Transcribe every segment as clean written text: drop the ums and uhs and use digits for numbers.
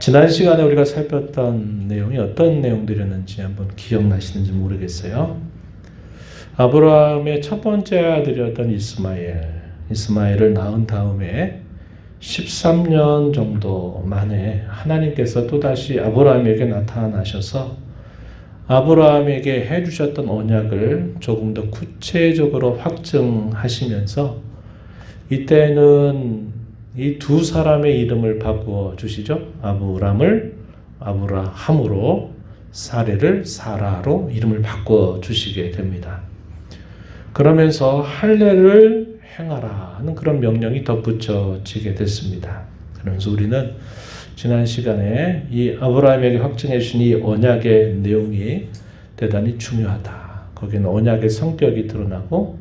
지난 시간에 우리가 살폈던 내용이 어떤 내용들이었는지 한번 기억나시는지 모르겠어요. 아브라함의 첫 번째 아들이었던 이스마엘을 낳은 다음에 13년 정도 만에 하나님께서 또다시 아브라함에게 나타나셔서 아브라함에게 해주셨던 언약을 조금 더 구체적으로 확증하시면서 이때는 이 두 사람의 이름을 바꾸어 주시죠. 아브람을 아브라함으로, 사레를 사라로 이름을 바꾸어 주시게 됩니다. 그러면서 할례를 행하라 하는 그런 명령이 덧붙여지게 됐습니다. 그러면서 우리는 지난 시간에 이 아브라함에게 확증해 주신 이 언약의 내용이 대단히 중요하다. 거기는 언약의 성격이 드러나고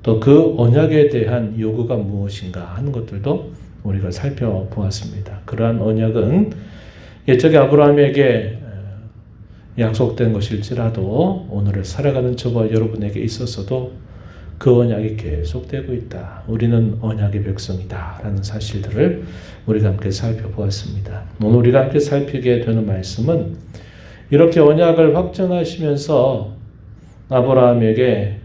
또 그 언약에 대한 요구가 무엇인가 하는 것들도 우리가 살펴보았습니다. 그러한 언약은 옛적에 아브라함에게 약속된 것일지라도 오늘을 살아가는 저와 여러분에게 있어서도 그 언약이 계속되고 있다. 우리는 언약의 백성이다 라는 사실들을 우리가 함께 살펴보았습니다. 오늘 우리가 함께 살피게 되는 말씀은 이렇게 언약을 확정하시면서 아브라함에게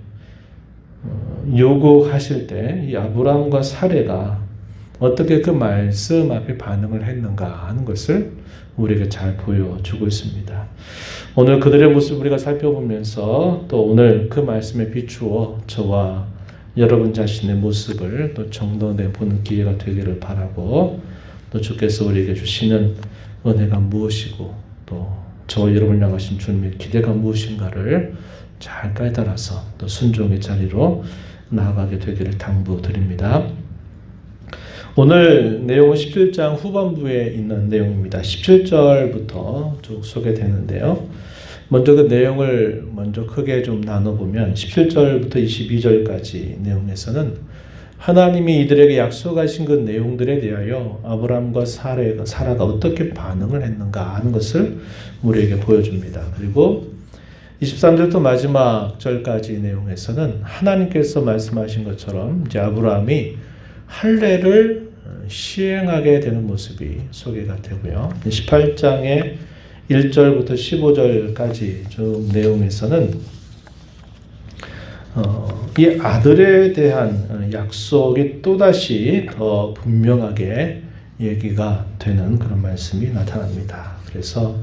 요구하실 때 이 아브라함과 사레가 어떻게 그 말씀 앞에 반응을 했는가 하는 것을 우리에게 잘 보여주고 있습니다. 오늘 그들의 모습을 우리가 살펴보면서 또 오늘 그 말씀에 비추어 저와 여러분 자신의 모습을 또 정돈해 보는 기회가 되기를 바라고, 또 주께서 우리에게 주시는 은혜가 무엇이고 또 저와 여러분을 향하신 주님의 기대가 무엇인가를 잘 깨달아서 또 순종의 자리로 나아가게 되기를 당부드립니다. 오늘 내용은 17장 후반부에 있는 내용입니다. 17절부터 쭉 소개되는데요. 먼저 그 내용을 크게 좀 나눠보면 17절부터 22절까지 내용에서는 하나님이 이들에게 약속하신 그 내용들에 대하여 아브라함과 사라가 어떻게 반응을 했는가 하는 것을 우리에게 보여줍니다. 그리고 23절부터 마지막 절까지 내용에서는 하나님께서 말씀하신 것처럼 이제 아브라함이 할례를 시행하게 되는 모습이 소개가 되고요. 18장의 1절부터 15절까지 쭉 내용에서는 이 아들에 대한 약속이 또다시 더 분명하게 얘기가 되는 그런 말씀이 나타납니다. 그래서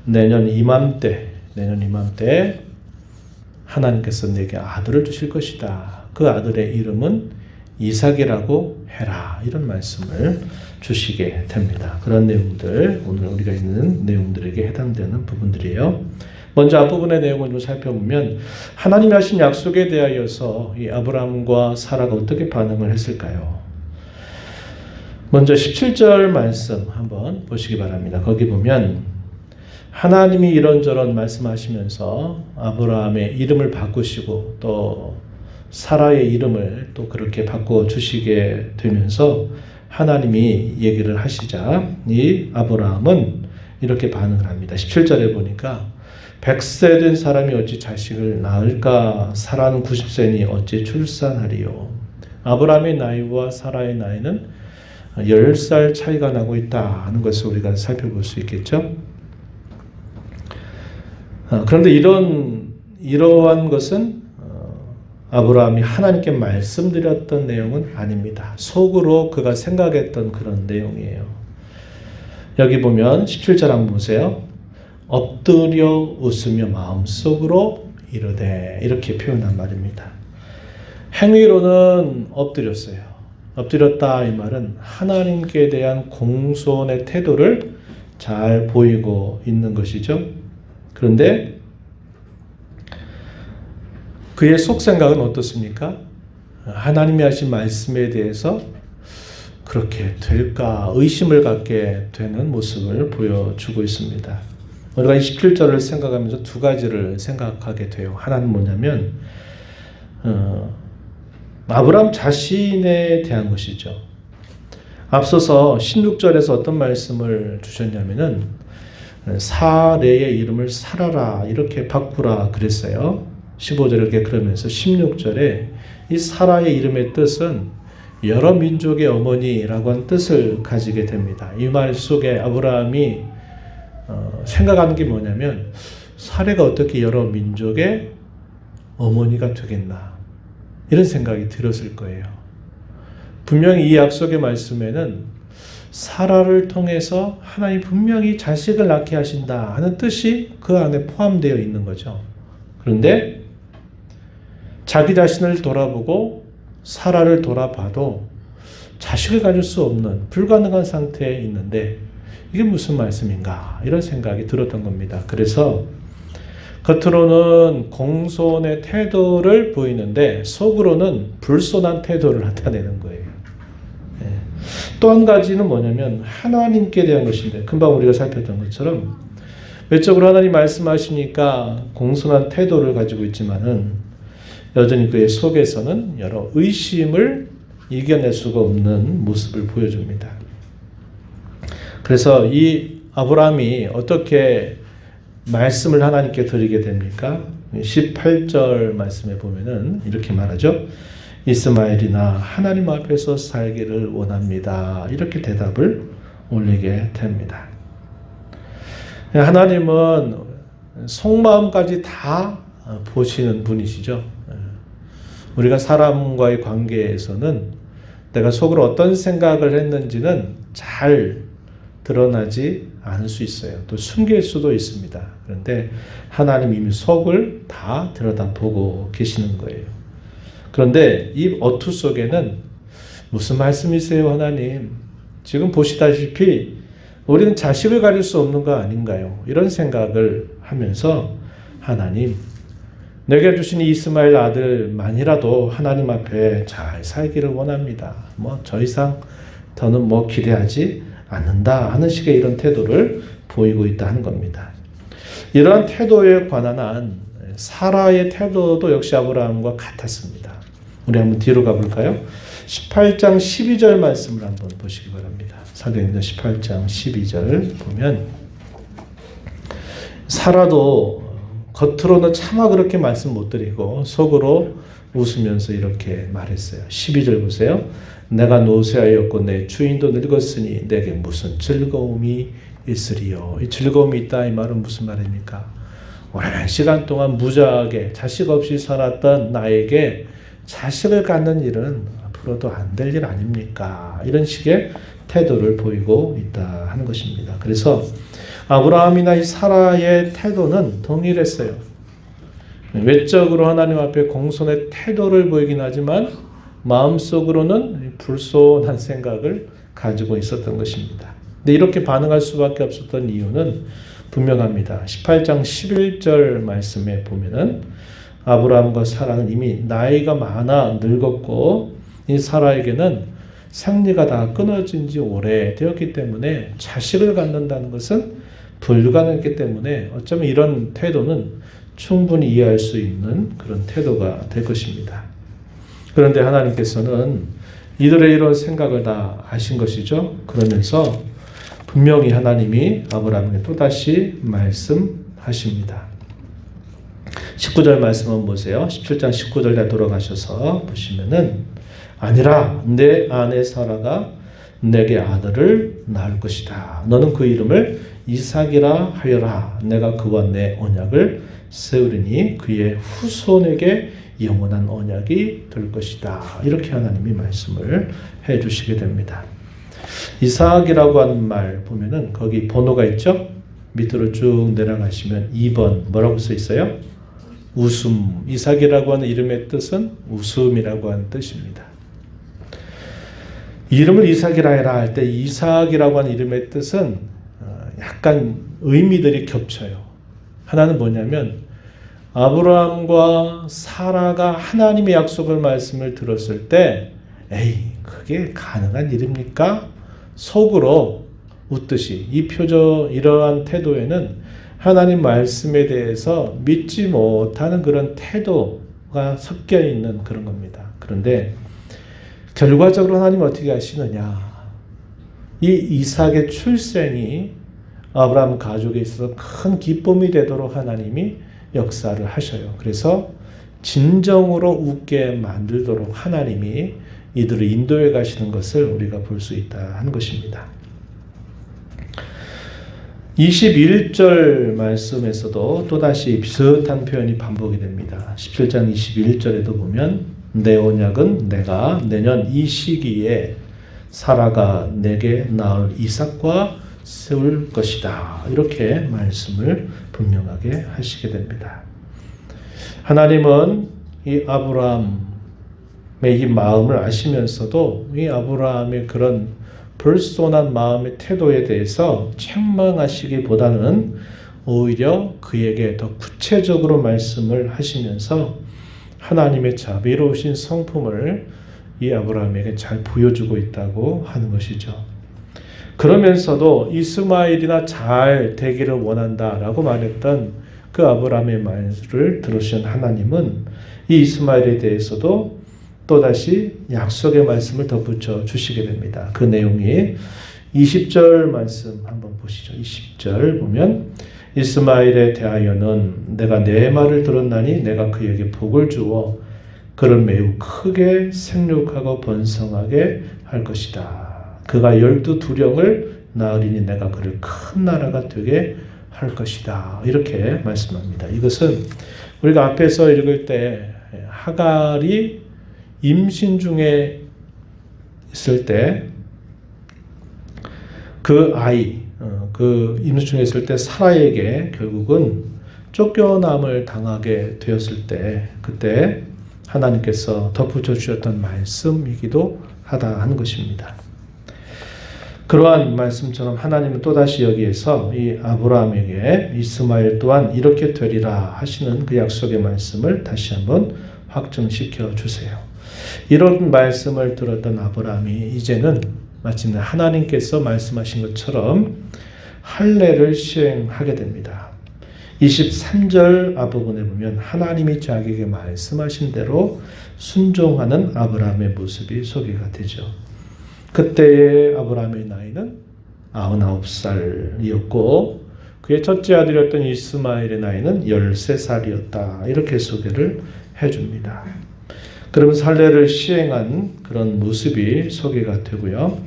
내년 이맘때 하나님께서 내게 아들을 주실 것이다. 그 아들의 이름은 이삭이라고 해라. 이런 말씀을 주시게 됩니다. 그런 내용들, 오늘 우리가 있는 내용들에게 해당되는 부분들이에요. 먼저 앞부분의 내용을 좀 살펴보면 하나님이 하신 약속에 대하여서 이 아브라함과 사라가 어떻게 반응을 했을까요? 먼저 17절 말씀 한번 보시기 바랍니다. 거기 보면 하나님이 이런저런 말씀하시면서 아브라함의 이름을 바꾸시고 또 사라의 이름을 또 그렇게 바꿔주시게 되면서 하나님이 얘기를 하시자 이 아브라함은 이렇게 반응을 합니다. 17절에 보니까 100세 된 사람이 어찌 자식을 낳을까? 사라는 90세니 어찌 출산하리요? 아브라함의 나이와 사라의 나이는 10살 차이가 나고 있다 하는 것을 우리가 살펴볼 수 있겠죠. 그런데 이러한 것은 아브라함이 하나님께 말씀드렸던 내용은 아닙니다. 속으로 그가 생각했던 그런 내용이에요. 여기 보면 17절 한번 보세요. 엎드려 웃으며 마음속으로 이르되, 이렇게 표현한 말입니다. 행위로는 엎드렸어요. 엎드렸다 이 말은 하나님께 대한 공손의 태도를 잘 보이고 있는 것이죠. 그런데 그의 속 생각은 어떻습니까? 하나님이 하신 말씀에 대해서 그렇게 될까 의심을 갖게 되는 모습을 보여주고 있습니다. 우리가 17절을 생각하면서 두 가지를 생각하게 돼요. 하나는 뭐냐면 아브라함 자신에 대한 것이죠. 앞서서 16절에서 어떤 말씀을 주셨냐면은 사레의 이름을 사라라 이렇게 바꾸라 그랬어요. 15절에 그러면서 16절에 이 사라의 이름의 뜻은 여러 민족의 어머니라고 하는 뜻을 가지게 됩니다. 이 말 속에 아브라함이 생각하는 게 뭐냐면 사례가 어떻게 여러 민족의 어머니가 되겠나 이런 생각이 들었을 거예요. 분명히 이 약속의 말씀에는 사라를 통해서 하나님 분명히 자식을 낳게 하신다 하는 뜻이 그 안에 포함되어 있는 거죠. 그런데 자기 자신을 돌아보고 사라를 돌아봐도 자식을 가질 수 없는 불가능한 상태에 있는데 이게 무슨 말씀인가 이런 생각이 들었던 겁니다. 그래서 겉으로는 공손의 태도를 보이는데 속으로는 불손한 태도를 나타내는 거예요. 또 한 가지는 뭐냐면 하나님께 대한 것인데 금방 우리가 살폈던 것처럼 외적으로 하나님 말씀하시니까 공손한 태도를 가지고 있지만은 여전히 그의 속에서는 여러 의심을 이겨낼 수가 없는 모습을 보여줍니다. 그래서 이 아브라함이 어떻게 말씀을 하나님께 드리게 됩니까? 18절 말씀에 보면은 이렇게 말하죠. 이스마엘이나 하나님 앞에서 살기를 원합니다. 이렇게 대답을 올리게 됩니다. 하나님은 속마음까지 다 보시는 분이시죠. 우리가 사람과의 관계에서는 내가 속으로 어떤 생각을 했는지는 잘 드러나지 않을 수 있어요. 또 숨길 수도 있습니다. 그런데 하나님 이미 속을 다 들여다보고 계시는 거예요. 그런데 이 어투 속에는 무슨 말씀이세요, 하나님? 지금 보시다시피 우리는 자식을 가질 수 없는 거 아닌가요? 이런 생각을 하면서 하나님, 내게 주신 이스마엘 아들만이라도 하나님 앞에 잘 살기를 원합니다. 더 이상 더는 기대하지 않는다 하는 식의 이런 태도를 보이고 있다 하는 겁니다. 이러한 태도에 관한 한 사라의 태도도 역시 아브라함과 같았습니다. 우리 한번 뒤로 가볼까요? 18장 12절 말씀을 한번 보시기 바랍니다. 사도행전 18장 12절 보면 사라도 겉으로는 차마 그렇게 말씀 못 드리고 속으로 웃으면서 이렇게 말했어요. 12절 보세요. 내가 노쇠하였고 내 주인도 늙었으니 내게 무슨 즐거움이 있으리요. 이 즐거움이 있다 이 말은 무슨 말입니까? 오랜 시간 동안 무자하게 자식 없이 살았던 나에게 자식을 갖는 일은 앞으로도 안 될 일 아닙니까? 이런 식의 태도를 보이고 있다 하는 것입니다. 그래서 아브라함이나 이 사라의 태도는 동일했어요. 외적으로 하나님 앞에 공손의 태도를 보이긴 하지만 마음속으로는 불손한 생각을 가지고 있었던 것입니다. 근데 이렇게 반응할 수밖에 없었던 이유는 분명합니다. 18장 11절 말씀에 보면은 아브라함과 사라는 이미 나이가 많아 늙었고 이 사라에게는 생리가 다 끊어진 지 오래되었기 때문에 자식을 갖는다는 것은 불가능했기 때문에 어쩌면 이런 태도는 충분히 이해할 수 있는 그런 태도가 될 것입니다. 그런데 하나님께서는 이들의 이런 생각을 다 아신 것이죠. 그러면서 분명히 하나님이 아브라함에게 또다시 말씀하십니다. 19절 말씀 한번 보세요. 17장 19절에 돌아가셔서 보시면은 아니라 내 아내 사라가 내게 아들을 낳을 것이다. 너는 그 이름을 이삭이라 하여라. 내가 그와 내 언약을 세우리니 그의 후손에게 영원한 언약이 될 것이다. 이렇게 하나님이 말씀을 해 주시게 됩니다. 이삭이라고 하는 말 보면은 거기 번호가 있죠? 밑으로 쭉 내려가시면 2번 뭐라고 써 있어요? 웃음. 이삭이라고 하는 이름의 뜻은 웃음이라고 하는 뜻입니다. 이름을 이삭이라 해라 할 때 이삭이라고 하는 이름의 뜻은 약간 의미들이 겹쳐요. 하나는 뭐냐면 아브라함과 사라가 하나님의 약속을 말씀을 들었을 때 에이 그게 가능한 일입니까? 속으로 웃듯이 이러한 태도에는 하나님 말씀에 대해서 믿지 못하는 그런 태도가 섞여 있는 그런 겁니다. 그런데 결과적으로 하나님은 어떻게 하시느냐? 이 이삭의 출생이 아브라함 가족에 있어서 큰 기쁨이 되도록 하나님이 역사를 하셔요. 그래서 진정으로 웃게 만들도록 하나님이 이들을 인도해 가시는 것을 우리가 볼 수 있다 하는 것입니다. 21절 말씀에서도 또다시 비슷한 표현이 반복이 됩니다. 17장 21절에도 보면 내 언약은 내가 내년 이 시기에 사라가 내게 낳을 이삭과 세울 것이다. 이렇게 말씀을 분명하게 하시게 됩니다. 하나님은 이 아브라함의 이 마음을 아시면서도 이 아브라함의 그런 불손한 마음의 태도에 대해서 책망하시기보다는 오히려 그에게 더 구체적으로 말씀을 하시면서 하나님의 자비로우신 성품을 이 아브라함에게 잘 보여주고 있다고 하는 것이죠. 그러면서도 이스마엘이나 잘 되기를 원한다라고 말했던 그 아브라함의 말을 들으신 하나님은 이 이스마엘에 대해서도 또다시 약속의 말씀을 덧붙여 주시게 됩니다. 그 내용이 20절 말씀 한번 보시죠. 20절 보면 이스마엘에 대하여는 내가 내 말을 들었나니 내가 그에게 복을 주어 그를 매우 크게 생육하고 번성하게 할 것이다. 그가 12두령을 낳으리니 내가 그를 큰 나라가 되게 할 것이다. 이렇게 말씀합니다. 이것은 우리가 앞에서 읽을 때 하갈이 임신 중에 있을 때 그 아이, 그 임신 중에 있을 때 사라에게 결국은 쫓겨남을 당하게 되었을 때 그때 하나님께서 덧붙여 주셨던 말씀이기도 하다 하는 것입니다. 그러한 말씀처럼 하나님은 또다시 여기에서 이 아브라함에게 이스마엘 또한 이렇게 되리라 하시는 그 약속의 말씀을 다시 한번 확증시켜 주세요. 이런 말씀을 들었던 아브라함이 이제는 마침내 하나님께서 말씀하신 것처럼 할례를 시행하게 됩니다. 23절 앞부분에 보면 하나님이 자기에게 말씀하신 대로 순종하는 아브라함의 모습이 소개가 되죠. 그때의 아브라함의 나이는 99살이었고 그의 첫째 아들이었던 이스마엘의 나이는 13살이었다. 이렇게 소개를 해줍니다. 그러면서 할례를 시행한 그런 모습이 소개가 되고요.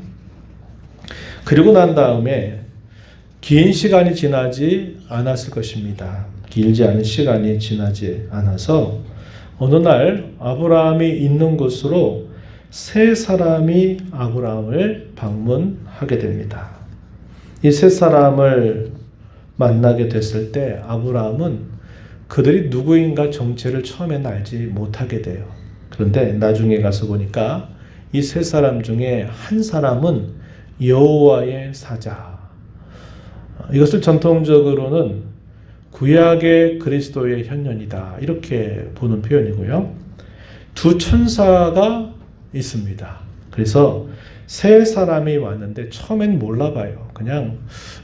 그리고 난 다음에 긴 시간이 지나지 않았을 것입니다. 길지 않은 시간이 지나지 않아서 어느 날 아브라함이 있는 곳으로 세 사람이 아브라함을 방문하게 됩니다. 이 세 사람을 만나게 됐을 때 아브라함은 그들이 누구인가 정체를 처음에는 알지 못하게 돼요. 그런데 나중에 가서 보니까 이 세 사람 중에 한 사람은 여호와의 사자. 이것을 전통적으로는 구약의 그리스도의 현현이다. 이렇게 보는 표현이고요. 두 천사가 있습니다. 그래서 세 사람이 왔는데 처음엔 몰라봐요. 그냥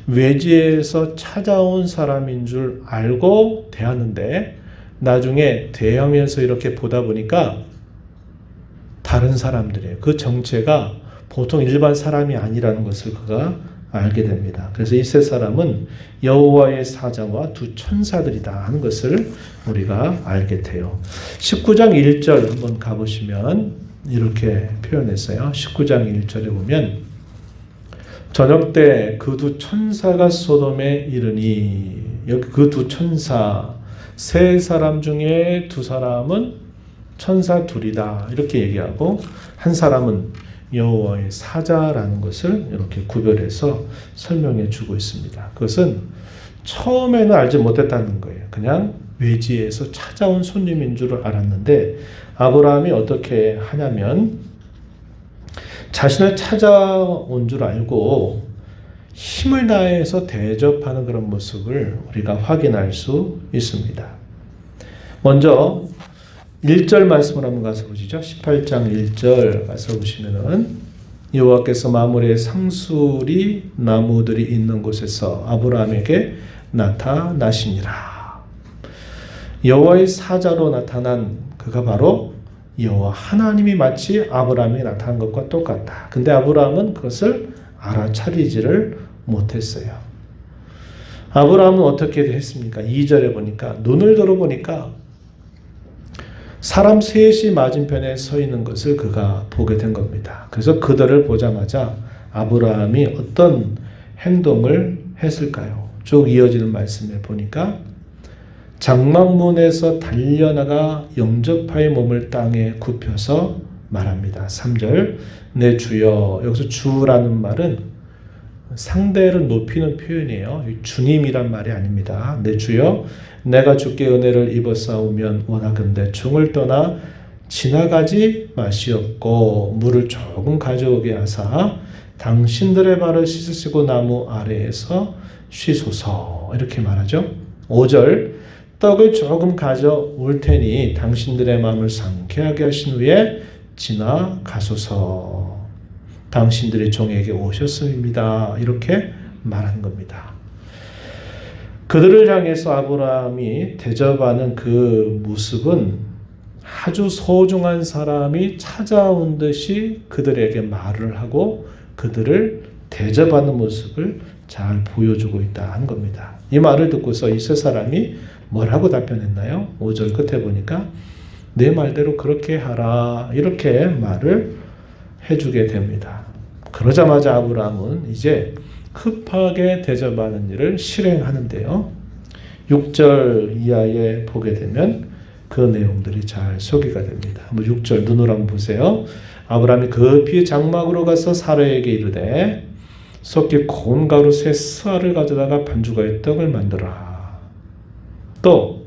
외지에서 찾아온 사람인 줄 알고 대하는데 나중에 대하면서 이렇게 보다 보니까 다른 사람들이에요. 그 정체가 보통 일반 사람이 아니라는 것을 그가 알게 됩니다. 그래서 이 세 사람은 여호와의 사자와 두 천사들이다 하는 것을 우리가 알게 돼요. 19장 1절 한번 가보시면 이렇게 표현했어요. 19장 1절에 보면 저녁 때 그 두 천사가 소돔에 이르니 여기 그 두 천사 세 사람 중에 두 사람은 천사 둘이다 이렇게 얘기하고 한 사람은 여호와의 사자라는 것을 이렇게 구별해서 설명해 주고 있습니다. 그것은 처음에는 알지 못했다는 거예요. 그냥 외지에서 찾아온 손님인 줄 알았는데 아브라함이 어떻게 하냐면 자신을 찾아온 줄 알고 힘을 다해서 대접하는 그런 모습을 우리가 확인할 수 있습니다. 먼저 1절 말씀을 한번 가서 보시죠. 18장 1절 가서 보시면은 여호와께서 마므레 상수리 나무들이 있는 곳에서 아브라함에게 나타나시니라. 여호와의 사자로 나타난 그가 바로 여호와 하나님이 마치 아브라함에게 나타난 것과 똑같다. 근데 아브라함은 그것을 알아차리지를 못했어요. 아브라함은 어떻게 했습니까? 2절에 보니까 눈을 들어보니까 사람 셋이 맞은편에 서 있는 것을 그가 보게 된 겁니다. 그래서 그들을 보자마자 아브라함이 어떤 행동을 했을까요? 쭉 이어지는 말씀에 보니까 장막문에서 달려나가 영접하여 몸을 땅에 굽혀서 말합니다. 3절 내 주여. 여기서 주라는 말은 상대를 높이는 표현이에요. 주님이란 말이 아닙니다. 내 주여 내가 주께 은혜를 입었사오면 원하건대 중을 떠나 지나가지 마시옵고 물을 조금 가져오게 하사 당신들의 발을 씻으시고 나무 아래에서 쉬소서. 이렇게 말하죠. 5절 떡을 조금 가져올 테니 당신들의 마음을 상쾌하게 하신 후에 지나가소서. 당신들의 종에게 오셨음입니다. 이렇게 말한 겁니다. 그들을 향해서 아브라함이 대접하는 그 모습은 아주 소중한 사람이 찾아온 듯이 그들에게 말을 하고 그들을 대접하는 모습을 잘 보여주고 있다 한 겁니다. 이 말을 듣고서 이 세 사람이 뭐라고 답변했나요? 5절 끝에 보니까 내 말대로 그렇게 하라 이렇게 말을 해주게 됩니다. 그러자마자 아브라함은 이제 급하게 대접하는 일을 실행하는데요. 6절 이하에 보게 되면 그 내용들이 잘 소개가 됩니다. 한번 6절 눈으로 한번 보세요. 아브라함이 급히 장막으로 가서 사라에게 이르되 섞이 고운 가루 세 스아를 가져다가 반죽하여 떡을 만들어라. 또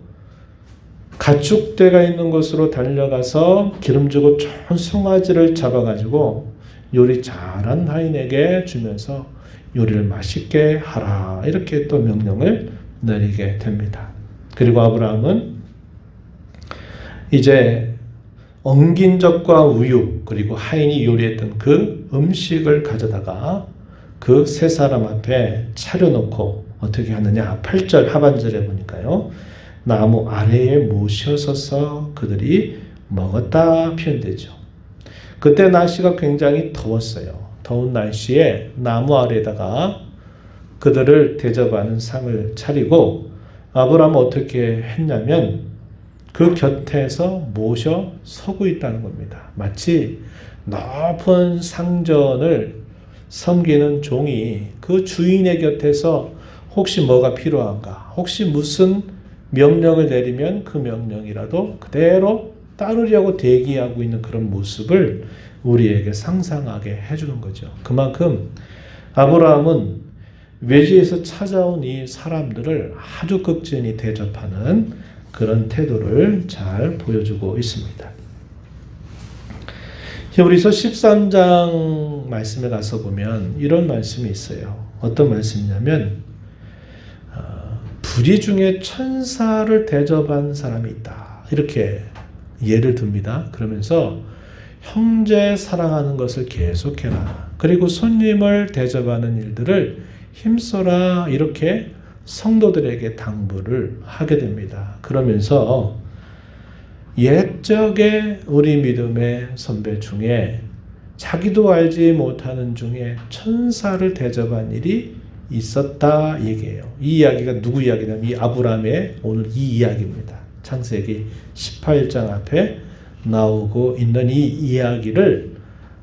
가축대가 있는 곳으로 달려가서 기름주고 좋은 송아지를 잡아가지고 요리 잘한 하인에게 주면서 요리를 맛있게 하라. 이렇게 또 명령을 내리게 됩니다. 그리고 아브라함은 이제 엉긴 젖과 우유 그리고 하인이 요리했던 그 음식을 가져다가 그 세 사람 앞에 차려놓고 어떻게 하느냐. 8절 하반절에 보니까요. 나무 아래에 모셔서서 그들이 먹었다 표현되죠. 그때 날씨가 굉장히 더웠어요. 더운 날씨에 나무 아래에다가 그들을 대접하는 상을 차리고 아브라함은 어떻게 했냐면 그 곁에서 모셔 서고 있다는 겁니다. 마치 높은 상전을 섬기는 종이 그 주인의 곁에서 혹시 뭐가 필요한가, 혹시 무슨 명령을 내리면 그 명령이라도 그대로 따르려고 대기하고 있는 그런 모습을 우리에게 상상하게 해주는 거죠. 그만큼 아브라함은 외지에서 찾아온 이 사람들을 아주 극진히 대접하는 그런 태도를 잘 보여주고 있습니다. 히브리서 13장 말씀에 가서 보면 이런 말씀이 있어요. 어떤 말씀이냐면 부리 중에 천사를 대접한 사람이 있다. 이렇게 예를 듭니다. 그러면서 형제 사랑하는 것을 계속해라. 그리고 손님을 대접하는 일들을 힘써라. 이렇게 성도들에게 당부를 하게 됩니다. 그러면서 옛적에 우리 믿음의 선배 중에 자기도 알지 못하는 중에 천사를 대접한 일이 있었다 얘기해요. 이 이야기가 누구 이야기냐면 이 아브라함의 오늘 이 이야기입니다. 창세기 18장 앞에 나오고 있는 이 이야기를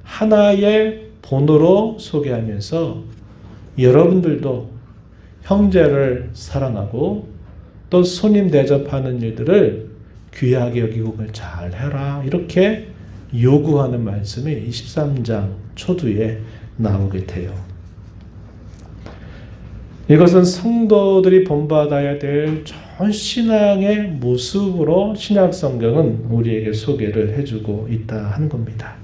하나의 본으로 소개하면서 여러분들도 형제를 사랑하고 또 손님 대접하는 일들을 귀하게 여기고 그걸 잘 해라. 이렇게 요구하는 말씀이 23장 초두에 나오게 돼요. 이것은 성도들이 본받아야 될 좋은 신앙의 모습으로 신약 성경은 우리에게 소개를 해주고 있다 하는 겁니다.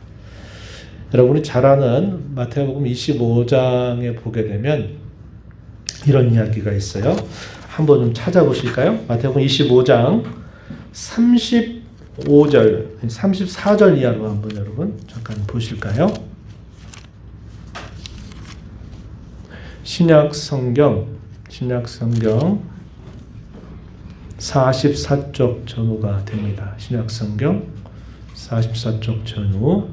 여러분이 잘 아는 마태복음 25장에 보게 되면 이런 이야기가 있어요. 한번 좀 찾아보실까요? 마태복음 25장 35절, 34절 이하로 한번 여러분 잠깐 보실까요? 신약 성경 44쪽 전후가 됩니다. 신약 성경 44쪽 전후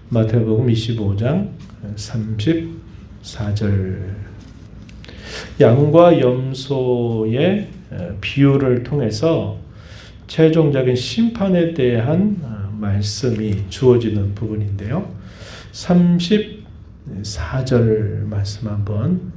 마태복음 25장 34절 양과 염소의 비유를 통해서 최종적인 심판에 대한 말씀이 주어지는 부분인데요. 34절 말씀 한번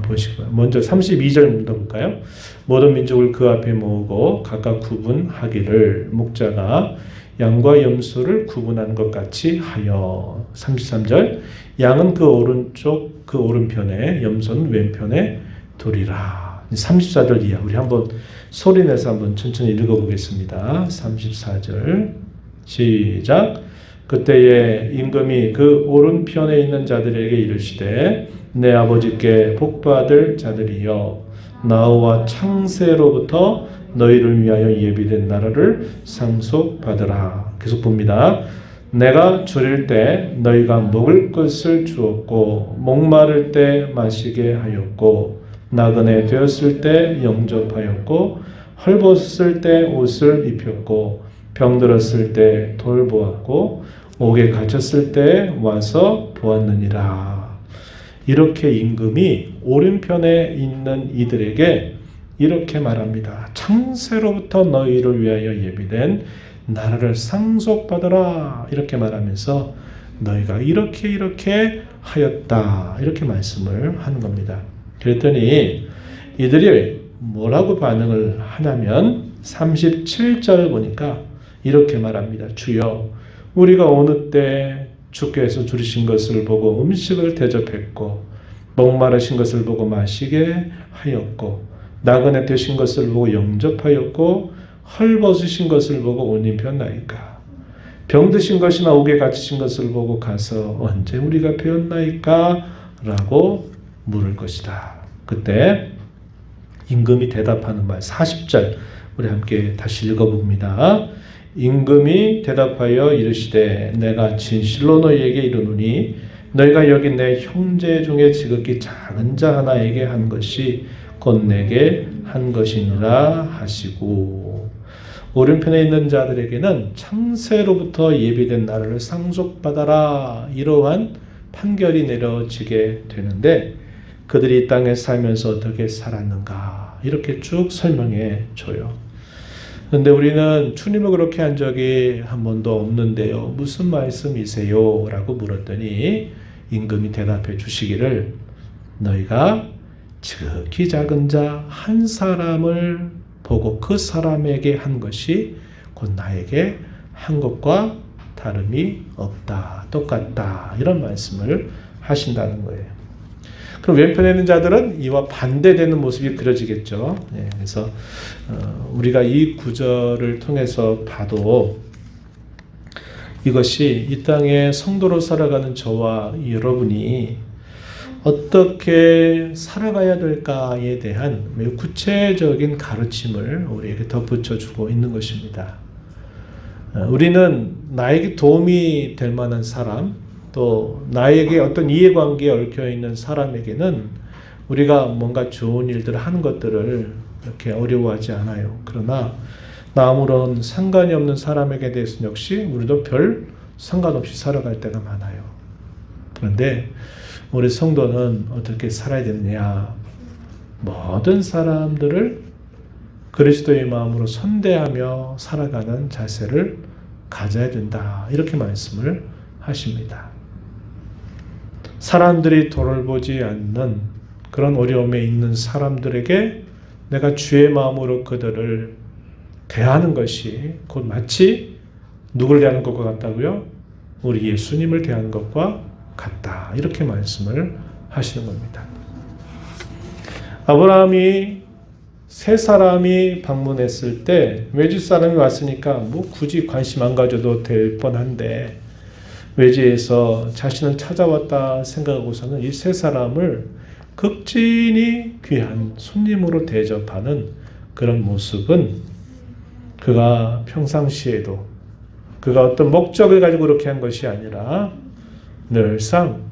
보시고요. 먼저 32절 읽어볼까요? 모든 민족을 그 앞에 모으고 각각 구분하기를 목자가 양과 염소를 구분하는 것 같이 하여. 33절 양은 그 오른쪽 그 오른편에 염소는 왼편에 두리라. 34절 이하 우리 한번 소리내서 한번 천천히 읽어보겠습니다. 34절 시작. 그때에 임금이 그 오른편에 있는 자들에게 이르시되 내 아버지께 복받을 자들이여 나와 창세로부터 너희를 위하여 예비된 나라를 상속받으라. 계속 봅니다. 내가 줄일 때 너희가 먹을 것을 주었고 목마를 때 마시게 하였고 나그네 되었을 때 영접하였고 헐벗을 때 옷을 입혔고 병들었을 때 돌보았고 옥에 갇혔을 때 와서 보았느니라. 이렇게 임금이 오른편에 있는 이들에게 이렇게 말합니다. 창세로부터 너희를 위하여 예비된 나라를 상속받으라. 이렇게 말하면서 너희가 이렇게 하였다. 이렇게 말씀을 하는 겁니다. 그랬더니 이들이 뭐라고 반응을 하냐면 37절 보니까 이렇게 말합니다. 주여 우리가 어느 때 주께서 줄이신 것을 보고 음식을 대접했고 목마르신 것을 보고 마시게 하였고 나그네 되신 것을 보고 영접하였고 헐벗으신 것을 보고 옷 입혔나이까 병드신 것이나 옥에 갇히신 것을 보고 가서 언제 우리가 배웠나이까 라고 물을 것이다. 그때 임금이 대답하는 말 40절 우리 함께 다시 읽어봅니다. 임금이 대답하여 이르시되 내가 진실로 너희에게 이르노니 너희가 여기 내 형제 중에 지극히 작은 자 하나에게 한 것이 곧 내게 한 것이니라 하시고 오른편에 있는 자들에게는 창세로부터 예비된 나라를 상속받아라 이러한 판결이 내려지게 되는데 그들이 이 땅에 살면서 어떻게 살았는가 이렇게 쭉 설명해 줘요. 그런데 우리는 주님을 그렇게 한 적이 한 번도 없는데요. 무슨 말씀이세요? 라고 물었더니 임금이 대답해 주시기를 너희가 지극히 작은 자 한 사람을 보고 그 사람에게 한 것이 곧 나에게 한 것과 다름이 없다. 똑같다. 이런 말씀을 하신다는 거예요. 그럼 왼편에 있는 자들은 이와 반대되는 모습이 그려지겠죠. 그래서 우리가 이 구절을 통해서 봐도 이것이 이 땅에 성도로 살아가는 저와 여러분이 어떻게 살아가야 될까에 대한 매우 구체적인 가르침을 우리에게 덧붙여 주고 있는 것입니다. 우리는 나에게 도움이 될 만한 사람, 또 나에게 어떤 이해관계에 얽혀있는 사람에게는 우리가 뭔가 좋은 일들을 하는 것들을 이렇게 어려워하지 않아요. 그러나 아무런 상관이 없는 사람에게 대해서는 역시 우리도 별 상관없이 살아갈 때가 많아요. 그런데 우리 성도는 어떻게 살아야 되느냐? 모든 사람들을 그리스도의 마음으로 선대하며 살아가는 자세를 가져야 된다. 이렇게 말씀을 하십니다. 사람들이 돌아보지 않는 그런 어려움에 있는 사람들에게 내가 주의 마음으로 그들을 대하는 것이 곧 마치 누굴 대하는 것과 같다고요? 우리 예수님을 대하는 것과 같다. 이렇게 말씀을 하시는 겁니다. 아브라함이 세 사람이 방문했을 때 외지 사람이 왔으니까 뭐 굳이 관심 안 가져도 될 뻔한데 외지에서 자신을 찾아왔다 생각하고서는 이 세 사람을 극진히 귀한 손님으로 대접하는 그런 모습은 그가 평상시에도 그가 어떤 목적을 가지고 그렇게 한 것이 아니라 늘상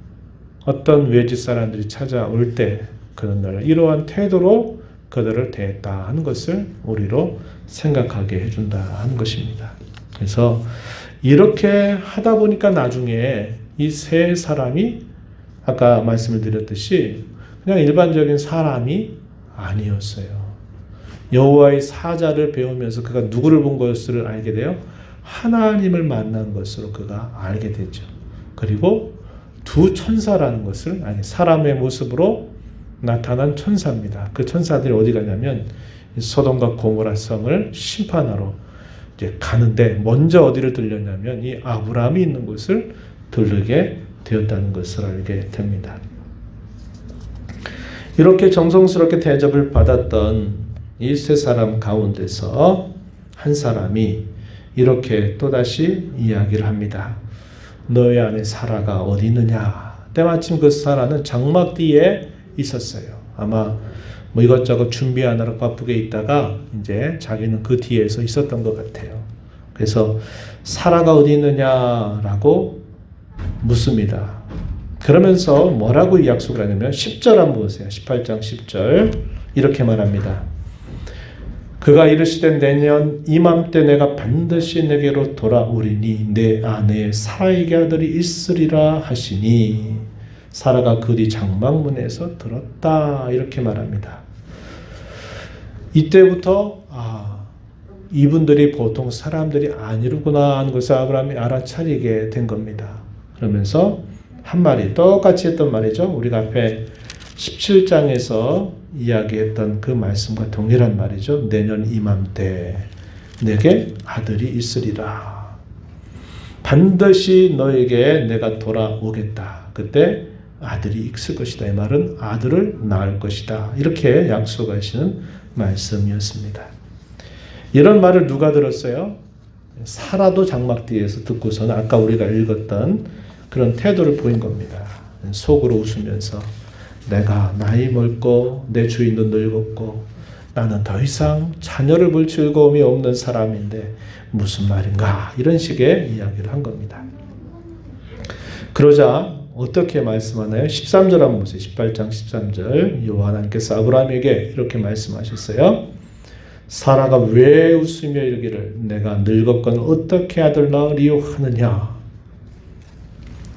어떤 외지 사람들이 찾아올 때 그는 늘 이러한 태도로 그들을 대했다 하는 것을 우리로 생각하게 해준다 하는 것입니다. 그래서 이렇게 하다 보니까 나중에 이 세 사람이 아까 말씀을 드렸듯이 그냥 일반적인 사람이 아니었어요. 여호와의 사자를 배우면서 그가 누구를 본 것을 알게 돼요? 하나님을 만난 것으로 그가 알게 되죠. 그리고 두 천사라는 것을, 아니 사람의 모습으로 나타난 천사입니다. 그 천사들이 어디 가냐면 소돔과 고모라 성을 심판하러 이제 가는데, 먼저 어디를 들렸냐면 이 아브라함이 있는 곳을 들르게 되었다는 것을 알게 됩니다. 이렇게 정성스럽게 대접을 받았던 이 세 사람 가운데서 한 사람이 이렇게 또다시 이야기를 합니다. 너희 안에 사라가 어디 있느냐? 때마침 그 사라는 장막 뒤에 있었어요. 아마 뭐 이것저것 준비하느라 바쁘게 있다가 이제 자기는 그 뒤에서 있었던 것 같아요. 그래서 사라가 어디 있느냐라고 묻습니다. 그러면서 뭐라고 약속을 하냐면 10절 한번 보세요. 18장 10절 이렇게 말합니다. 그가 이르시되 내년 이맘때 내가 반드시 내게로 돌아오리니 내 안에 사라에게 아들이 있으리라 하시니 사라가 그 뒤 장막문에서 들었다 이렇게 말합니다. 이때부터 이분들이 보통 사람들이 아니로구나 하는 것을 아브라함이 알아차리게 된 겁니다. 그러면서 한 말이 똑같이 했던 말이죠. 우리가 앞에 17장에서 이야기했던 그 말씀과 동일한 말이죠. 내년 이맘때 내게 아들이 있으리라. 반드시 너에게 내가 돌아오겠다. 그때 아들이 있을 것이다. 이 말은 아들을 낳을 것이다. 이렇게 약속하시는 말씀이었습니다. 이런 말을 누가 들었어요? 사라도 장막 뒤에서 듣고서는 아까 우리가 읽었던 그런 태도를 보인 겁니다. 속으로 웃으면서 내가 나이 먹고 내 주인도 늙었고 나는 더 이상 자녀를 볼 즐거움이 없는 사람인데 무슨 말인가, 이런 식의 이야기를 한 겁니다. 그러자 어떻게 말씀하나요? 13절 한번 보세요. 18장 13절 하나님께서 아브라함에게 이렇게 말씀하셨어요. 사라가 왜 웃으며 이르기를 내가 늙었건 어떻게 아들 낳으리요 하느냐,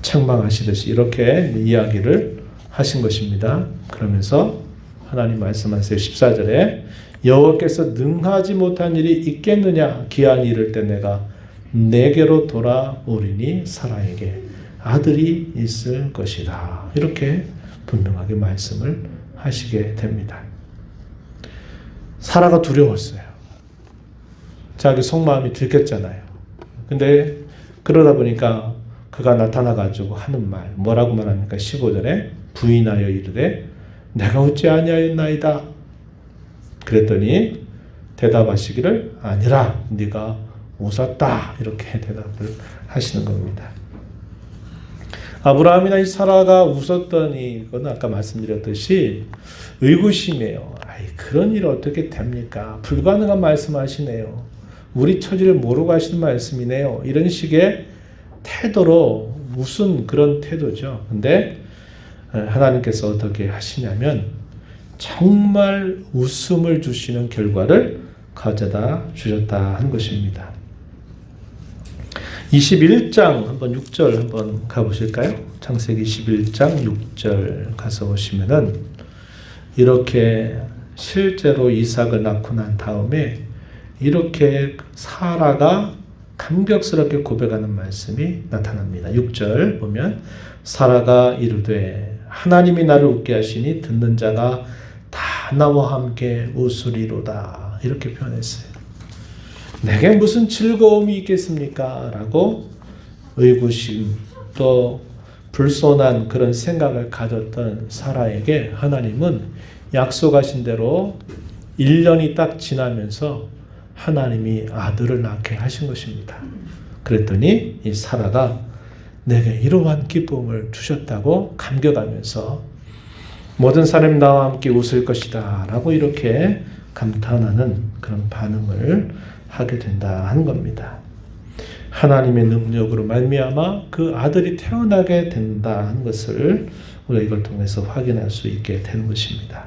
책망하시듯이 이렇게 이야기를 하신 것입니다. 그러면서 하나님 말씀하세요. 14절에 여호와께서 능하지 못한 일이 있겠느냐, 기한이 이를 때 내가 내게로 돌아오리니 사라에게 아들이 있을 것이다. 이렇게 분명하게 말씀을 하시게 됩니다. 사라가 두려웠어요. 자기 속마음이 들켰잖아요. 근데 그러다 보니까 그가 나타나가지고 하는 말, 뭐라고 말합니까? 15절에 부인하여 이르되 내가 어찌 아니하였나이다. 그랬더니 대답하시기를 아니라 네가 웃었다. 이렇게 대답을 하시는 겁니다. 아브라함이나 이 사라가 웃었더니 그건 아까 말씀드렸듯이 의구심이에요. 그런 일 어떻게 됩니까? 불가능한 말씀하시네요. 우리 처지를 모르고 하시는 말씀이네요. 이런 식의 태도로 웃은 그런 태도죠. 근데 하나님께서 어떻게 하시냐면 정말 웃음을 주시는 결과를 가져다 주셨다 한 것입니다. 21장 한번 6절 한번 가보실까요? 창세기 21장 6절 가서 보시면은 이렇게 실제로 이삭을 낳고 난 다음에 이렇게 사라가 감격스럽게 고백하는 말씀이 나타납니다. 6절 보면 사라가 이르되 하나님이 나를 웃게 하시니 듣는 자가 다 나와 함께 웃으리로다. 이렇게 표현했어요. 내게 무슨 즐거움이 있겠습니까? 라고 의구심 또 불손한 그런 생각을 가졌던 사라에게 하나님은 약속하신 대로 1년이 딱 지나면서 하나님이 아들을 낳게 하신 것입니다. 그랬더니 이 사라가 내게 이러한 기쁨을 주셨다고 감격하면서 모든 사람이 나와 함께 웃을 것이다 라고 이렇게 감탄하는 그런 반응을 하게 된다 하는 겁니다. 하나님의 능력으로 말미암아 그 아들이 태어나게 된다 하는 것을 우리가 이걸 통해서 확인할 수 있게 되는 것입니다.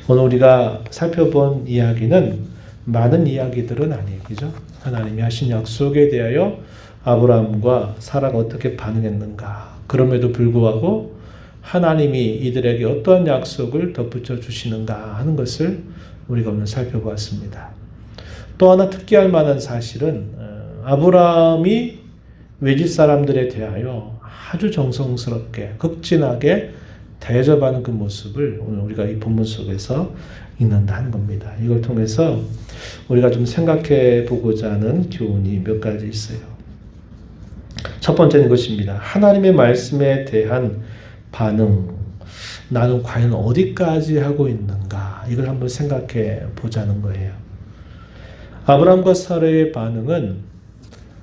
오늘 우리가 살펴본 이야기는 많은 이야기들은 아니에요. 그죠? 하나님이 하신 약속에 대하여 아브라함과 사라가 어떻게 반응했는가. 그럼에도 불구하고 하나님이 이들에게 어떤 약속을 덧붙여 주시는가 하는 것을 우리가 오늘 살펴보았습니다. 또 하나 특기할 만한 사실은 아브라함이 외지 사람들에 대하여 아주 정성스럽게 극진하게 대접하는 그 모습을 오늘 우리가 이 본문 속에서 읽는다는 겁니다. 이걸 통해서 우리가 좀 생각해 보고자 하는 교훈이 몇 가지 있어요. 첫 번째는 이것입니다. 하나님의 말씀에 대한 반응. 나는 과연 어디까지 하고 있는가? 이걸 한번 생각해 보자는 거예요. 아브라함과 사라의 반응은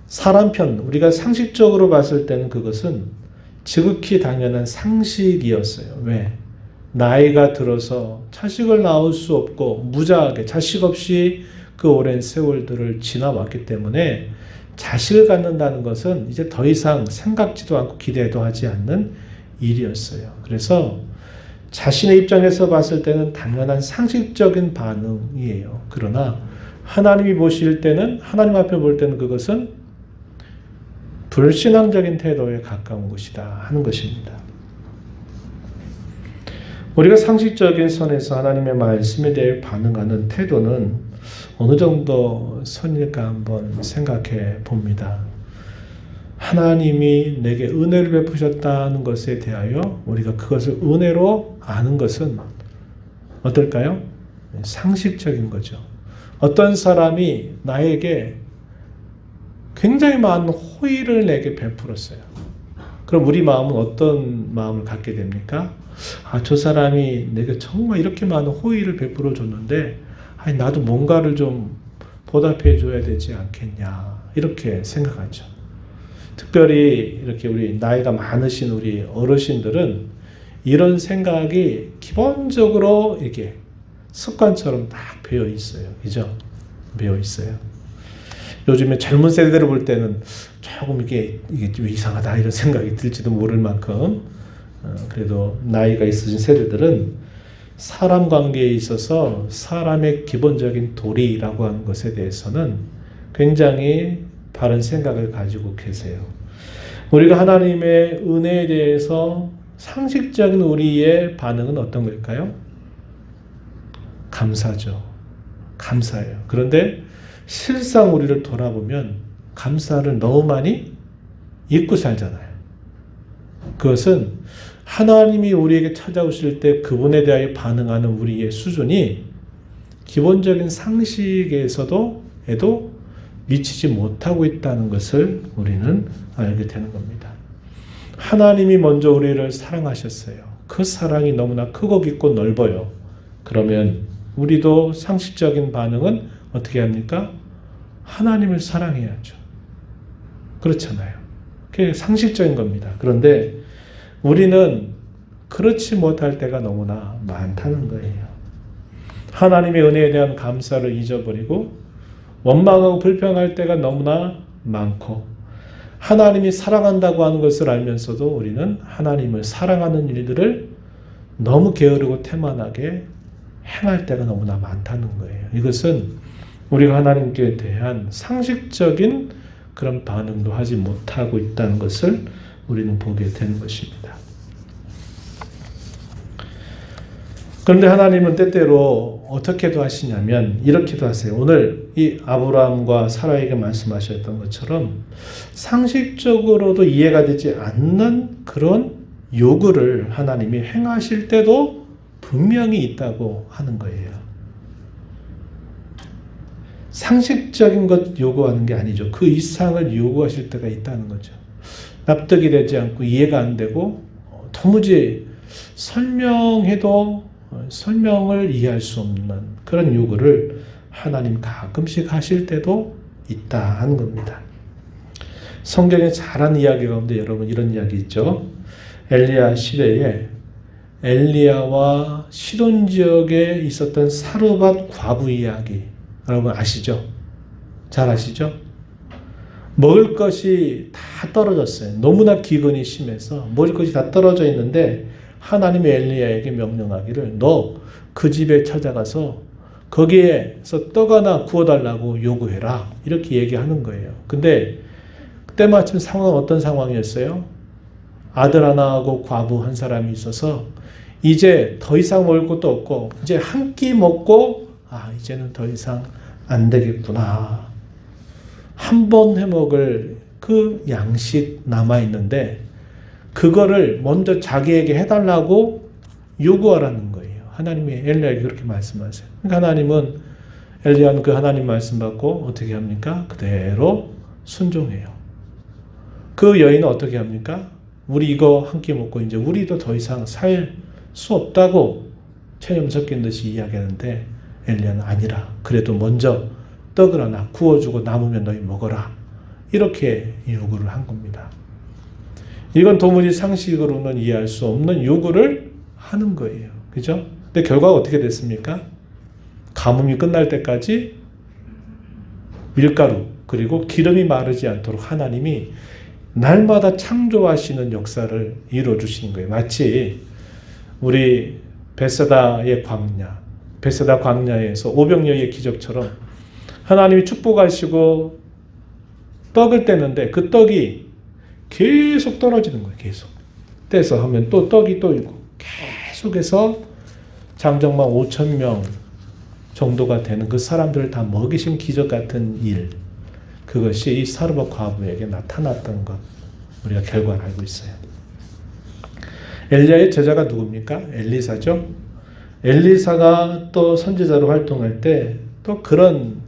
사람 편, 우리가 상식적으로 봤을 때는 그것은 지극히 당연한 상식이었어요. 왜? 나이가 들어서 자식을 낳을 수 없고 무자하게 자식 없이 그 오랜 세월들을 지나왔기 때문에 자식을 갖는다는 것은 이제 더 이상 생각지도 않고 기대도 하지 않는 일이었어요. 그래서 자신의 입장에서 봤을 때는 당연한 상식적인 반응이에요. 그러나 하나님이 보실 때는, 하나님 앞에 볼 때는 그것은 불신앙적인 태도에 가까운 것이다 하는 것입니다. 우리가 상식적인 선에서 하나님의 말씀에 대해 반응하는 태도는 어느 정도 선일까 한번 생각해 봅니다. 하나님이 내게 은혜를 베푸셨다는 것에 대하여 우리가 그것을 은혜로 아는 것은 어떨까요? 상식적인 거죠. 어떤 사람이 나에게 굉장히 많은 호의를 내게 베풀었어요. 그럼 우리 마음은 어떤 마음을 갖게 됩니까? 아, 저 사람이 내게 정말 이렇게 많은 호의를 베풀어 줬는데 아니, 나도 뭔가를 좀 보답해 줘야 되지 않겠냐 이렇게 생각하죠. 특별히 이렇게 우리 나이가 많으신 우리 어르신들은 이런 생각이 기본적으로 이렇게 습관처럼 딱 배어 있어요. 그죠? 배어 있어요. 요즘에 젊은 세대들을 볼 때는 조금 이게 좀 이상하다 이런 생각이 들지도 모를 만큼 그래도 나이가 있으신 세대들은 사람 관계에 있어서 사람의 기본적인 도리라고 하는 것에 대해서는 굉장히 바른 생각을 가지고 계세요. 우리가 하나님의 은혜에 대해서 상식적인 우리의 반응은 어떤 걸까요? 감사죠. 감사해요. 그런데 실상 우리를 돌아보면 감사를 너무 많이 잊고 살잖아요. 그것은 하나님이 우리에게 찾아오실 때 그분에 대하여 반응하는 우리의 수준이 기본적인 상식에서도 미치지 못하고 있다는 것을 우리는 알게 되는 겁니다. 하나님이 먼저 우리를 사랑하셨어요. 그 사랑이 너무나 크고 깊고 넓어요. 그러면 우리도 상식적인 반응은 어떻게 합니까? 하나님을 사랑해야죠. 그렇잖아요. 그게 상식적인 겁니다. 그런데 우리는 그렇지 못할 때가 너무나 많다는 거예요. 하나님의 은혜에 대한 감사를 잊어버리고 원망하고 불평할 때가 너무나 많고 하나님이 사랑한다고 하는 것을 알면서도 우리는 하나님을 사랑하는 일들을 너무 게으르고 태만하게 행할 때가 너무나 많다는 거예요. 이것은 우리가 하나님께 대한 상식적인 그런 반응도 하지 못하고 있다는 것을 우리는 보게 되는 것입니다. 그런데 하나님은 때때로 어떻게도 하시냐면 이렇게도 하세요. 오늘 이 아브라함과 사라에게 말씀하셨던 것처럼 상식적으로도 이해가 되지 않는 그런 요구를 하나님이 행하실 때도 분명히 있다고 하는 거예요. 상식적인 것 요구하는 게 아니죠. 그 이상을 요구하실 때가 있다는 거죠. 납득이 되지 않고 이해가 안 되고 도무지 설명을 이해할 수 없는 그런 요구를 하나님 가끔씩 하실 때도 있다 하는 겁니다. 성경에 잘하는 이야기 가운데 여러분 이런 이야기 있죠. 엘리야 시대에 엘리야와 시돈 지역에 있었던 사르밧 과부 이야기 여러분 아시죠? 잘 아시죠? 먹을 것이 다 떨어졌어요. 너무나 기근이 심해서 먹을 것이 다 떨어져 있는데 하나님이 엘리야에게 명령하기를 너 그 집에 찾아가서 거기에서 떡 하나 구워달라고 요구해라 이렇게 얘기하는 거예요. 근데 그때 마침 상황은 어떤 상황이었어요? 아들 하나하고 과부 한 사람이 있어서 이제 더 이상 먹을 것도 없고 이제 한 끼 먹고 이제는 더 이상 안 되겠구나. 한 번 해먹을 그 양식 남아있는데 그거를 먼저 자기에게 해달라고 요구하라는 거예요. 하나님이 엘리야에게 그렇게 말씀하세요. 그러니까 하나님은 엘리야는 그 하나님 말씀 받고 어떻게 합니까? 그대로 순종해요. 그 여인은 어떻게 합니까? 우리 이거 한 끼 먹고 이제 우리도 더 이상 살 수 없다고 체념 섞인 듯이 이야기하는데 엘리야는 아니라 그래도 먼저 떡을 하나 구워주고 남으면 너희 먹어라. 이렇게 요구를 한 겁니다. 이건 도무지 상식으로는 이해할 수 없는 요구를 하는 거예요. 그죠? 근데 결과가 어떻게 됐습니까? 가뭄이 끝날 때까지 밀가루 그리고 기름이 마르지 않도록 하나님이 날마다 창조하시는 역사를 이루어주시는 거예요. 마치 우리 베세다의 광야, 베세다 광야에서 오병이어의 기적처럼 하나님이 축복하시고 떡을 떼는데 그 떡이 계속 떨어지는 거예요. 계속. 떼서 하면 또 떡이 또 있고 계속해서 장정만 5,000명 정도가 되는 그 사람들을 다 먹이신 기적 같은 일, 그것이 이 사르밧 과부에게 나타났던 것, 우리가 결과를 알고 있어요. 엘리야의 제자가 누굽니까? 엘리사죠. 엘리사가 또 선지자로 활동할 때 또 그런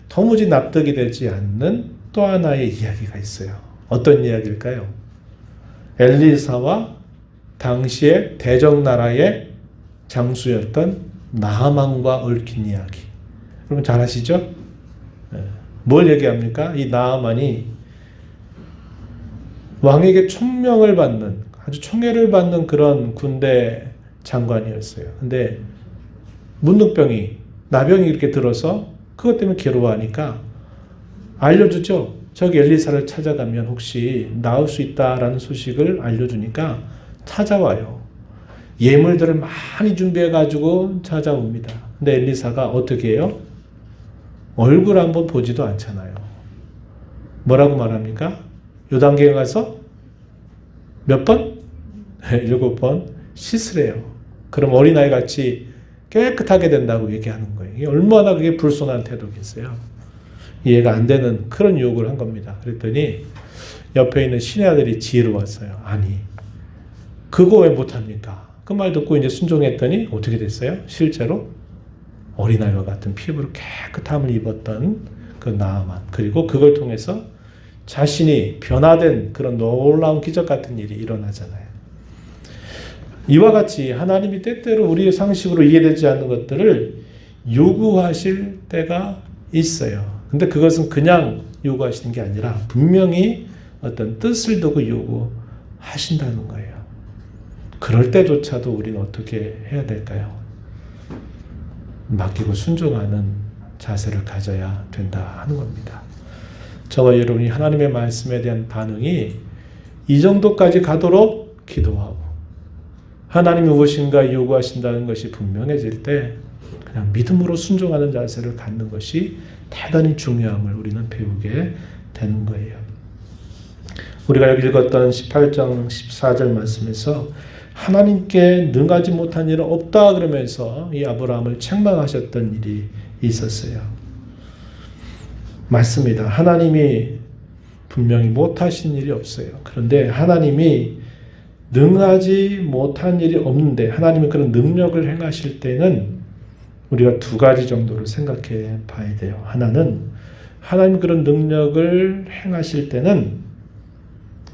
도무지 납득이 되지 않는 또 하나의 이야기가 있어요. 어떤 이야기일까요? 엘리사와 당시의 대적나라의 장수였던 나하만과 얽힌 이야기. 여러분 잘 아시죠? 뭘 얘기합니까? 이 나하만이 왕에게 총명을 받는, 아주 총애를 받는 그런 군대 장관이었어요. 근데 문둥병이, 나병이 이렇게 들어서 그것 때문에 괴로워하니까 알려주죠. 저기 엘리사를 찾아가면 혹시 나을 수 있다라는 소식을 알려주니까 찾아와요. 예물들을 많이 준비해가지고 찾아옵니다. 근데 엘리사가 어떻게 해요? 얼굴 한번 보지도 않잖아요. 뭐라고 말합니까? 요단강에 가서 몇 번? 7번 씻으래요. 그럼 어린아이 같이 깨끗하게 된다고 얘기하는 거예요. 이게 얼마나 그게 불손한 태도겠어요. 이해가 안 되는 그런 요구를 한 겁니다. 그랬더니 옆에 있는 신의 아들이 지혜로웠어요. 아니, 그거 왜 못합니까? 그 말 듣고 이제 순종했더니 어떻게 됐어요? 실제로 어린아이와 같은 피부로 깨끗함을 입었던 그 나아만, 그리고 그걸 통해서 자신이 변화된 그런 놀라운 기적 같은 일이 일어나잖아요. 이와 같이 하나님이 때때로 우리의 상식으로 이해되지 않는 것들을 요구하실 때가 있어요. 근데 그것은 그냥 요구하시는 게 아니라 분명히 어떤 뜻을 두고 요구하신다는 거예요. 그럴 때조차도 우리는 어떻게 해야 될까요? 맡기고 순종하는 자세를 가져야 된다 하는 겁니다. 저와 여러분이 하나님의 말씀에 대한 반응이 이 정도까지 가도록 기도하고 하나님이 무엇인가 요구하신다는 것이 분명해질 때 그냥 믿음으로 순종하는 자세를 갖는 것이 대단히 중요함을 우리는 배우게 되는 거예요. 우리가 여기 읽었던 18장 14절 말씀에서 하나님께 능하지 못한 일은 없다 그러면서 이 아브라함을 책망하셨던 일이 있었어요. 맞습니다. 하나님이 분명히 못하신 일이 없어요. 그런데 하나님이 능하지 못한 일이 없는데 하나님이 그런 능력을 행하실 때는 우리가 두 가지 정도를 생각해 봐야 돼요. 하나는 하나님 그런 능력을 행하실 때는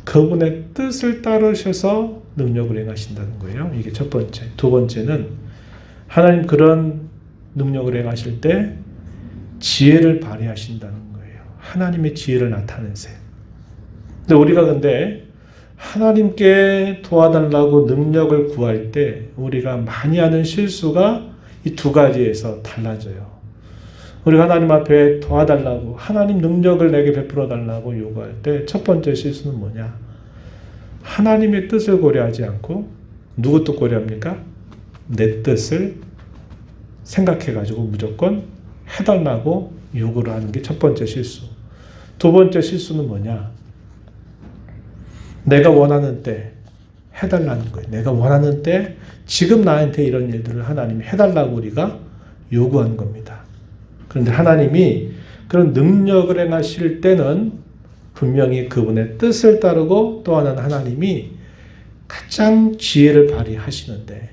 그분의 뜻을 따르셔서 능력을 행하신다는 거예요. 이게 첫 번째. 두 번째는 하나님 그런 능력을 행하실 때 지혜를 발휘하신다는 거예요. 하나님의 지혜를 나타내세요. 근데 우리가 하나님께 도와달라고 능력을 구할 때 우리가 많이 하는 실수가 이 두 가지에서 달라져요. 우리가 하나님 앞에 도와달라고, 하나님 능력을 내게 베풀어 달라고 요구할 때 첫 번째 실수는 뭐냐? 하나님의 뜻을 고려하지 않고 누구 뜻 고려합니까? 내 뜻을 생각해가지고 무조건 해달라고 요구를 하는 게 첫 번째 실수. 두 번째 실수는 뭐냐? 내가 원하는 때, 해달라는 거예요. 내가 원하는 때 지금 나한테 이런 일들을 하나님이 해달라고 우리가 요구하는 겁니다. 그런데 하나님이 그런 능력을 행하실 때는 분명히 그분의 뜻을 따르고 또 하나는 하나님이 가장 지혜를 발휘하시는데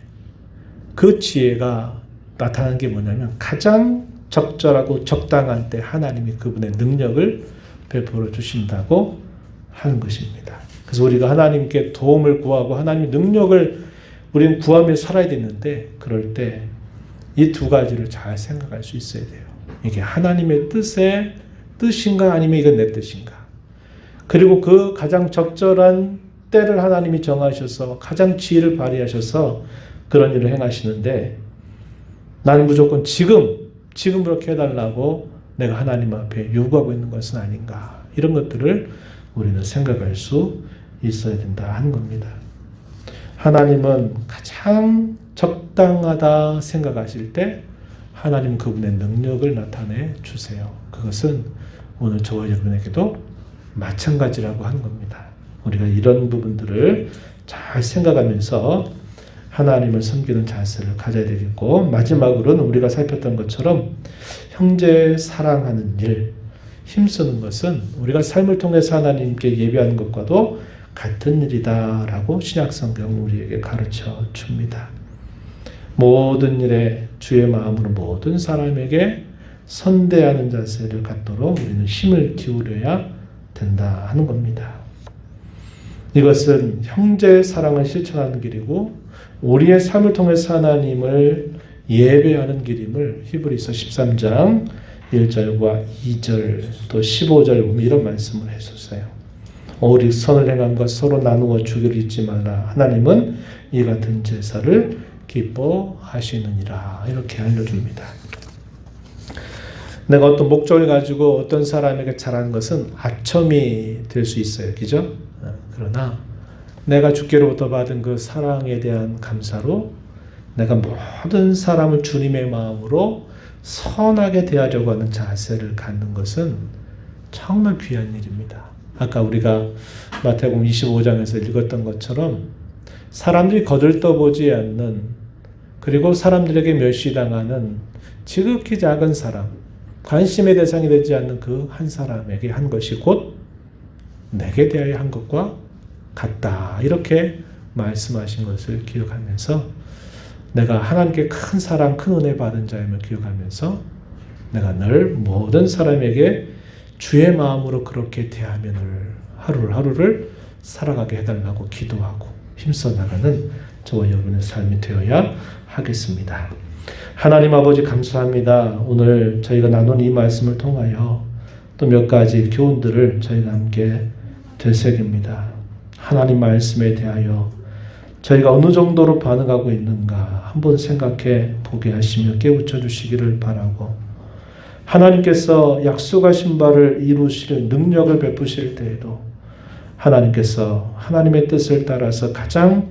그 지혜가 나타나는 게 뭐냐면 가장 적절하고 적당한 때 하나님이 그분의 능력을 베풀어 주신다고 하는 것입니다. 그래서 우리가 하나님께 도움을 구하고 하나님의 능력을 우리는 구하며 살아야 되는데 그럴 때 이 두 가지를 잘 생각할 수 있어야 돼요. 이게 하나님의 뜻인가 아니면 이건 내 뜻인가. 그리고 그 가장 적절한 때를 하나님이 정하셔서 가장 지혜를 발휘하셔서 그런 일을 행하시는데 나는 무조건 지금 그렇게 해달라고 내가 하나님 앞에 요구하고 있는 것은 아닌가. 이런 것들을 우리는 생각할 수 있어야 된다 하는 겁니다. 하나님은 가장 적당하다 생각하실 때 하나님 그분의 능력을 나타내 주세요. 그것은 오늘 저와 여러분에게도 마찬가지라고 하는 겁니다. 우리가 이런 부분들을 잘 생각하면서 하나님을 섬기는 자세를 가져야 되겠고 마지막으로는 우리가 살폈던 것처럼 형제 사랑하는 일, 힘쓰는 것은 우리가 삶을 통해서 하나님께 예배하는 것과도 같은 일이다라고 신약성경 우리에게 가르쳐 줍니다. 모든 일에 주의 마음으로 모든 사람에게 선대하는 자세를 갖도록 우리는 힘을 기울여야 된다 하는 겁니다. 이것은 형제의 사랑을 실천하는 길이고 우리의 삶을 통해서 하나님을 예배하는 길임을 히브리서 13장 1절과 2절 또 15절 보면 이런 말씀을 해주세요. 오직 선을 행함과 서로 나누어 주기를 잊지 말라. 하나님은 이 같은 제사를 기뻐하시느니라. 이렇게 알려줍니다. 내가 어떤 목적을 가지고 어떤 사람에게 잘하는 것은 아첨이 될 수 있어요. 그죠? 그러나 내가 주께로부터 받은 그 사랑에 대한 감사로 내가 모든 사람을 주님의 마음으로 선하게 대하려고 하는 자세를 갖는 것은 정말 귀한 일입니다. 아까 우리가 마태복음 25장에서 읽었던 것처럼 사람들이 거들떠보지 않는 그리고 사람들에게 멸시당하는 지극히 작은 사람, 관심의 대상이 되지 않는 그 한 사람에게 한 것이 곧 내게 대하여 한 것과 같다. 이렇게 말씀하신 것을 기억하면서 내가 하나님께 큰 사랑, 큰 은혜 받은 자임을 기억하면서 내가 늘 모든 사람에게 주의 마음으로 그렇게 대하면 하루를 살아가게 해달라고 기도하고 힘써 나가는 저와 여러분의 삶이 되어야 하겠습니다. 하나님 아버지 감사합니다. 오늘 저희가 나눈 이 말씀을 통하여 또 몇 가지 교훈들을 저희가 함께 되새깁니다. 하나님 말씀에 대하여 저희가 어느 정도로 반응하고 있는가 한번 생각해 보게 하시며 깨우쳐 주시기를 바라고 하나님께서 약속하신 바를 이루실 능력을 베푸실 때에도 하나님께서 하나님의 뜻을 따라서 가장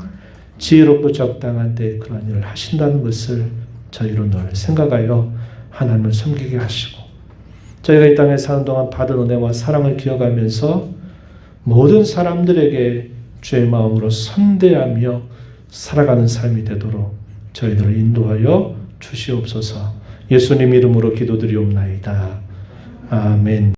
지혜롭고 적당한 때에 그런 일을 하신다는 것을 저희로 늘 생각하여 하나님을 섬기게 하시고 저희가 이 땅에 사는 동안 받은 은혜와 사랑을 기억하면서 모든 사람들에게 주의 마음으로 선대하며 살아가는 삶이 되도록 저희들을 인도하여 주시옵소서. 예수님 이름으로 기도드리옵나이다. 아멘.